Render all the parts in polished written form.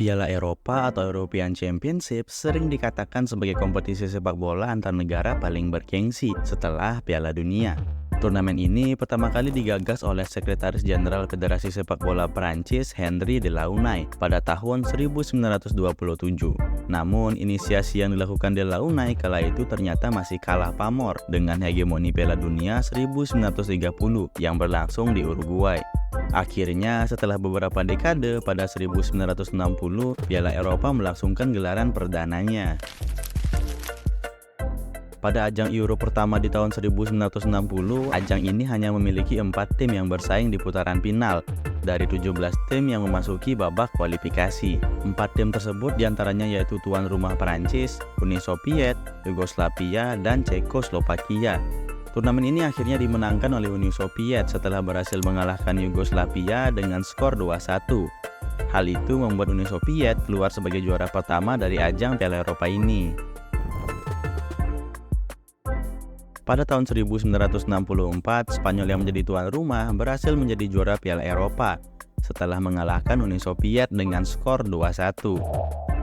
Piala Eropa atau European Championship sering dikatakan sebagai kompetisi sepak bola antar negara paling bergengsi setelah Piala Dunia. Turnamen ini pertama kali digagas oleh Sekretaris Jenderal Federasi Sepak Bola Prancis Henri Delaunay pada tahun 1927. Namun, inisiasi yang dilakukan Delaunay kala itu ternyata masih kalah pamor dengan hegemoni Piala Dunia 1930 yang berlangsung di Uruguay. Akhirnya, setelah beberapa dekade, pada 1960, Piala Eropa melangsungkan gelaran perdananya. Pada ajang Euro pertama di tahun 1960, ajang ini hanya memiliki 4 tim yang bersaing di putaran final dari 17 tim yang memasuki babak kualifikasi. 4 tim tersebut diantaranya yaitu tuan rumah Perancis, Uni Soviet, Yugoslavia, dan Cekoslovakia. Turnamen ini akhirnya dimenangkan oleh Uni Soviet setelah berhasil mengalahkan Yugoslavia dengan skor 2-1. Hal itu membuat Uni Soviet keluar sebagai juara pertama dari ajang Piala Eropa ini. Pada tahun 1964, Spanyol yang menjadi tuan rumah berhasil menjadi juara Piala Eropa setelah mengalahkan Uni Soviet dengan skor 2-1.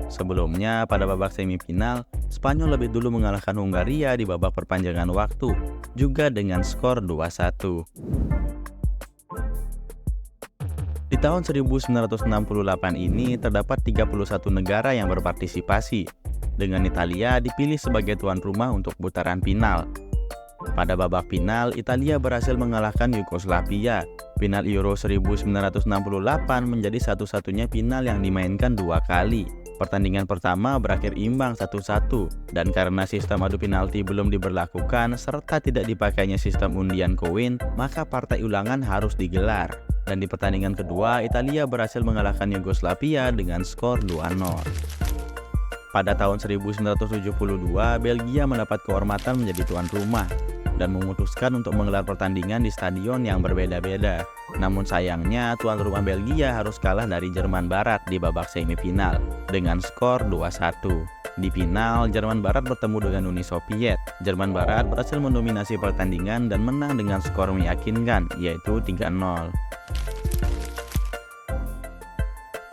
Sebelumnya, pada babak semifinal, Spanyol lebih dulu mengalahkan Hungaria di babak perpanjangan waktu, juga dengan skor 2-1. Di tahun 1968 ini, terdapat 31 negara yang berpartisipasi, dengan Italia dipilih sebagai tuan rumah untuk putaran final. Pada babak final, Italia berhasil mengalahkan Yugoslavia. Final Euro 1968 menjadi satu-satunya final yang dimainkan 2 kali. Pertandingan pertama berakhir imbang 1-1, dan karena sistem adu penalti belum diberlakukan serta tidak dipakainya sistem undian koin, maka partai ulangan harus digelar. Dan di pertandingan kedua, Italia berhasil mengalahkan Yugoslavia dengan skor 2-0. Pada tahun 1972, Belgia mendapat kehormatan menjadi tuan rumah dan memutuskan untuk menggelar pertandingan di stadion yang berbeda-beda. Namun sayangnya, tuan rumah Belgia harus kalah dari Jerman Barat di babak semifinal dengan skor 2-1. Di final, Jerman Barat bertemu dengan Uni Soviet. Jerman Barat berhasil mendominasi pertandingan dan menang dengan skor meyakinkan, yaitu 3-0.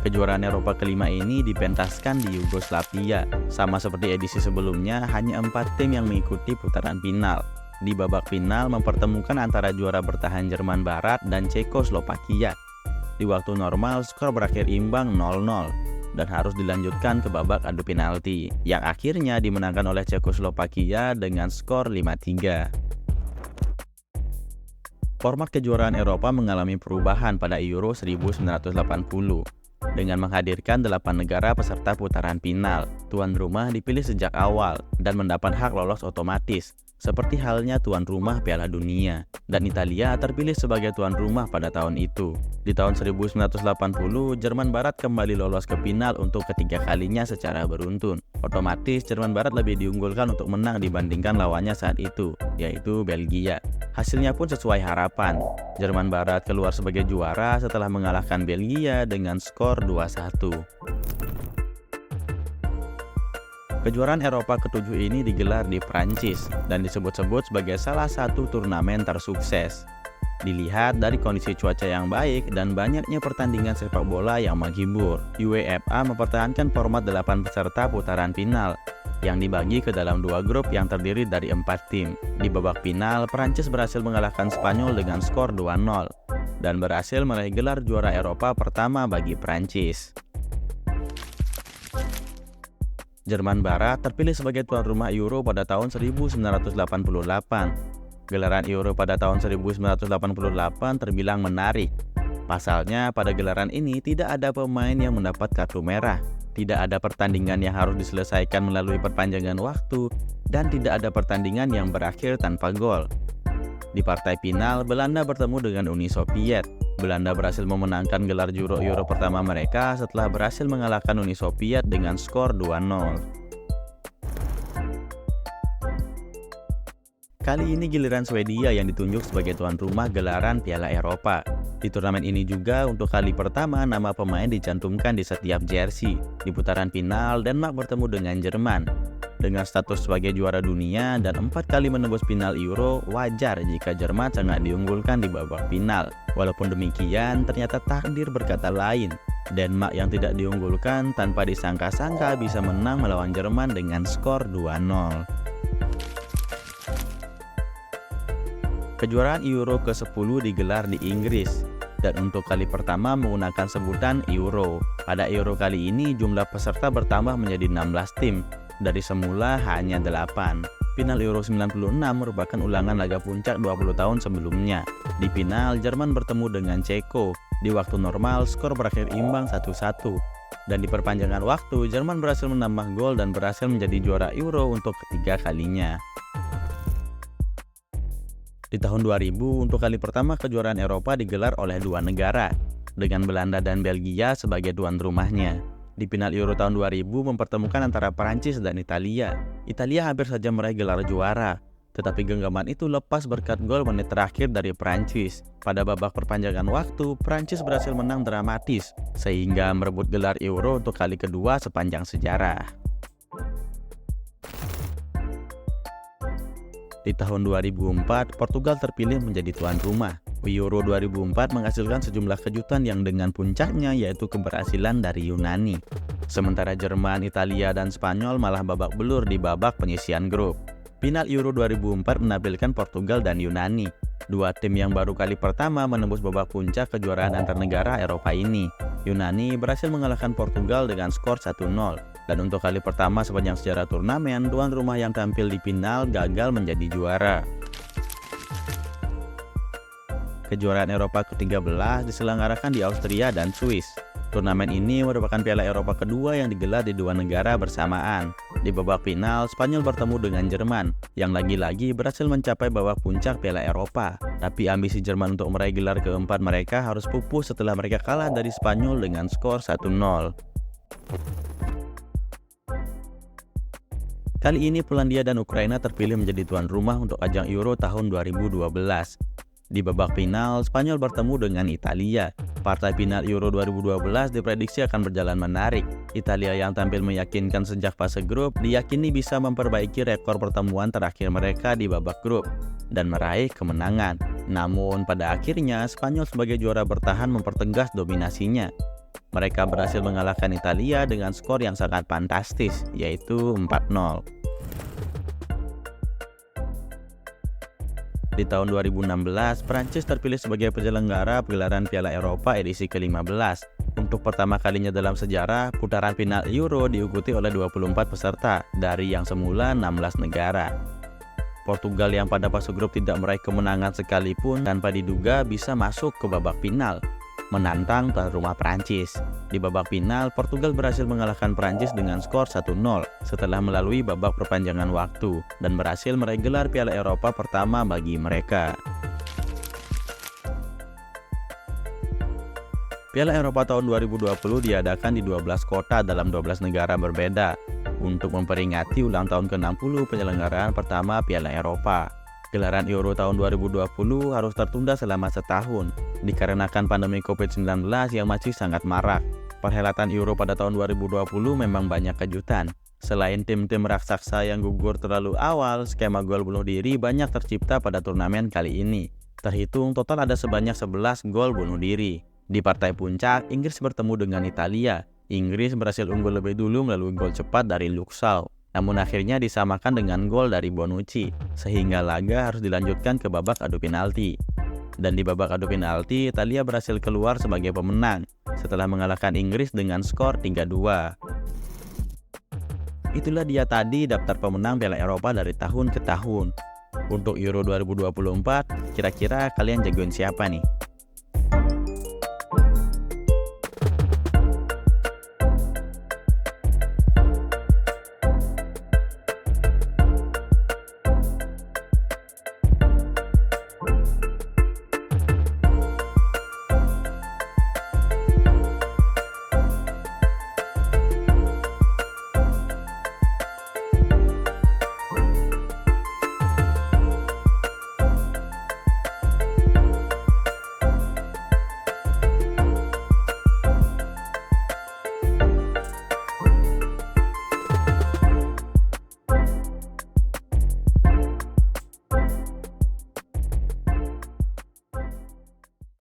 Kejuaraan Eropa kelima ini dipentaskan di Yugoslavia. Sama seperti edisi sebelumnya, hanya 4 tim yang mengikuti putaran final. Di babak final mempertemukan antara juara bertahan Jerman Barat dan Cekoslovakia. Di waktu normal, skor berakhir imbang 0-0 dan harus dilanjutkan ke babak adu penalti, yang akhirnya dimenangkan oleh Cekoslovakia dengan skor 5-3. Format kejuaraan Eropa mengalami perubahan pada Euro 1980. Dengan menghadirkan 8 negara peserta putaran final, tuan rumah dipilih sejak awal dan mendapat hak lolos otomatis, seperti halnya tuan rumah Piala Dunia, dan Italia terpilih sebagai tuan rumah pada tahun itu. Di tahun 1980, Jerman Barat kembali lolos ke final untuk ketiga kalinya secara beruntun. Otomatis, Jerman Barat lebih diunggulkan untuk menang dibandingkan lawannya saat itu, yaitu Belgia. Hasilnya pun sesuai harapan. Jerman Barat keluar sebagai juara setelah mengalahkan Belgia dengan skor 2-1. Kejuaraan Eropa ke-7 ini digelar di Prancis dan disebut-sebut sebagai salah satu turnamen tersukses. Dilihat dari kondisi cuaca yang baik dan banyaknya pertandingan sepak bola yang menghibur, UEFA mempertahankan format 8 peserta putaran final yang dibagi ke dalam 2 grup yang terdiri dari 4 tim. Di babak final, Prancis berhasil mengalahkan Spanyol dengan skor 2-0 dan berhasil meraih gelar juara Eropa pertama bagi Prancis. Jerman Barat terpilih sebagai tuan rumah Euro pada tahun 1988. Gelaran Euro pada tahun 1988 terbilang menarik. Pasalnya, pada gelaran ini tidak ada pemain yang mendapat kartu merah, tidak ada pertandingan yang harus diselesaikan melalui perpanjangan waktu, dan tidak ada pertandingan yang berakhir tanpa gol. Di partai final, Belanda bertemu dengan Uni Soviet. Belanda berhasil memenangkan gelar Euro pertama mereka setelah berhasil mengalahkan Uni Soviet dengan skor 2-0. Kali ini giliran Swedia yang ditunjuk sebagai tuan rumah gelaran Piala Eropa. Di turnamen ini juga untuk kali pertama nama pemain dicantumkan di setiap jersey. Di putaran final, Denmark bertemu dengan Jerman. Dengan status sebagai juara dunia dan 4 kali menembus final Euro, wajar jika Jerman sangat diunggulkan di babak final. Walaupun demikian, ternyata takdir berkata lain. Denmark yang tidak diunggulkan tanpa disangka-sangka bisa menang melawan Jerman dengan skor 2-0. Kejuaraan Euro ke-10 digelar di Inggris dan untuk kali pertama menggunakan sebutan Euro. Pada Euro kali ini jumlah peserta bertambah menjadi 16 tim. Dari semula hanya 8. Final Euro 96 merupakan ulangan laga puncak 20 tahun sebelumnya. Di final, Jerman bertemu dengan Ceko. Di waktu normal, skor berakhir imbang 1-1. Dan di perpanjangan waktu, Jerman berhasil menambah gol dan berhasil menjadi juara Euro untuk ketiga kalinya. Di tahun 2000, untuk kali pertama kejuaraan Eropa digelar oleh 2 negara, dengan Belanda dan Belgia sebagai tuan rumahnya. Di final Euro tahun 2000 mempertemukan antara Prancis dan Italia. Italia hampir saja meraih gelar juara, tetapi genggaman itu lepas berkat gol menit terakhir dari Prancis. Pada babak perpanjangan waktu, Prancis berhasil menang dramatis, sehingga merebut gelar Euro untuk kali kedua sepanjang sejarah. Di tahun 2004, Portugal terpilih menjadi tuan rumah. Euro 2004 menghasilkan sejumlah kejutan yang dengan puncaknya yaitu keberhasilan dari Yunani. Sementara Jerman, Italia, dan Spanyol malah babak belur di babak penyisihan grup. Final Euro 2004 menampilkan Portugal dan Yunani, dua tim yang baru kali pertama menembus babak puncak kejuaraan antar negara Eropa ini. Yunani berhasil mengalahkan Portugal dengan skor 1-0. Dan untuk kali pertama sepanjang sejarah turnamen, tuan rumah yang tampil di final gagal menjadi juara. Kejuaraan Eropa ke-13 diselenggarakan di Austria dan Swiss. Turnamen ini merupakan Piala Eropa kedua yang digelar di dua negara bersamaan. Di babak final, Spanyol bertemu dengan Jerman, yang lagi-lagi berhasil mencapai babak puncak Piala Eropa. Tapi ambisi Jerman untuk meraih gelar keempat mereka harus pupus setelah mereka kalah dari Spanyol dengan skor 1-0. Kali ini Polandia dan Ukraina terpilih menjadi tuan rumah untuk ajang Euro tahun 2012. Di babak final, Spanyol bertemu dengan Italia. Partai final Euro 2012 diprediksi akan berjalan menarik. Italia yang tampil meyakinkan sejak fase grup diyakini bisa memperbaiki rekor pertemuan terakhir mereka di babak grup dan meraih kemenangan. Namun pada akhirnya Spanyol sebagai juara bertahan mempertegas dominasinya. Mereka berhasil mengalahkan Italia dengan skor yang sangat fantastis, yaitu 4-0. Di tahun 2016, Prancis terpilih sebagai penyelenggara pegelaran Piala Eropa edisi ke-15. Untuk pertama kalinya dalam sejarah, putaran final Euro diikuti oleh 24 peserta dari yang semula 16 negara. Portugal yang pada fase grup tidak meraih kemenangan sekalipun tanpa diduga bisa masuk ke babak final, menantang tuan rumah Prancis. Di babak final, Portugal berhasil mengalahkan Prancis dengan skor 1-0 setelah melalui babak perpanjangan waktu dan berhasil meraih gelar Piala Eropa pertama bagi mereka. Piala Eropa tahun 2020 diadakan di 12 kota dalam 12 negara berbeda untuk memperingati ulang tahun ke-60 penyelenggaraan pertama Piala Eropa. Gelaran Euro tahun 2020 harus tertunda selama setahun dikarenakan pandemi COVID-19 yang masih sangat marak. Perhelatan Euro pada tahun 2020 memang banyak kejutan. Selain tim-tim raksasa yang gugur terlalu awal, skema gol bunuh diri banyak tercipta pada turnamen kali ini. Terhitung total ada sebanyak 11 gol bunuh diri. Di partai puncak, Inggris bertemu dengan Italia. Inggris berhasil unggul lebih dulu melalui gol cepat dari Luke Shaw. Namun akhirnya disamakan dengan gol dari Bonucci, sehingga laga harus dilanjutkan ke babak adu penalti. Dan di babak adu penalti, Italia berhasil keluar sebagai pemenang setelah mengalahkan Inggris dengan skor 3-2. Itulah dia tadi daftar pemenang Piala Eropa dari tahun ke tahun. Untuk Euro 2024, kira-kira kalian jagoin siapa nih?